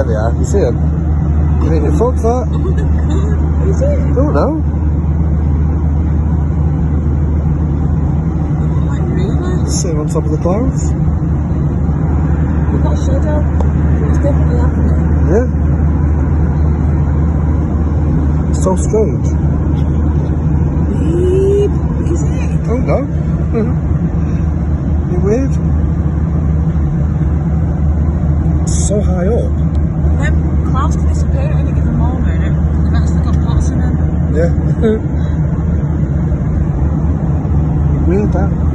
they are. You see them? You think they're frogs, that? Is it? I don't know. Like, really? Sitting on top of the clouds. We've got a shadow. It's definitely happening. Yeah. It's so strange. Beep. Is it? I don't know. Bit weird. It's so high up. Them clouds can disappear at any given moment. They've actually got pots in them. Yeah. Weird that.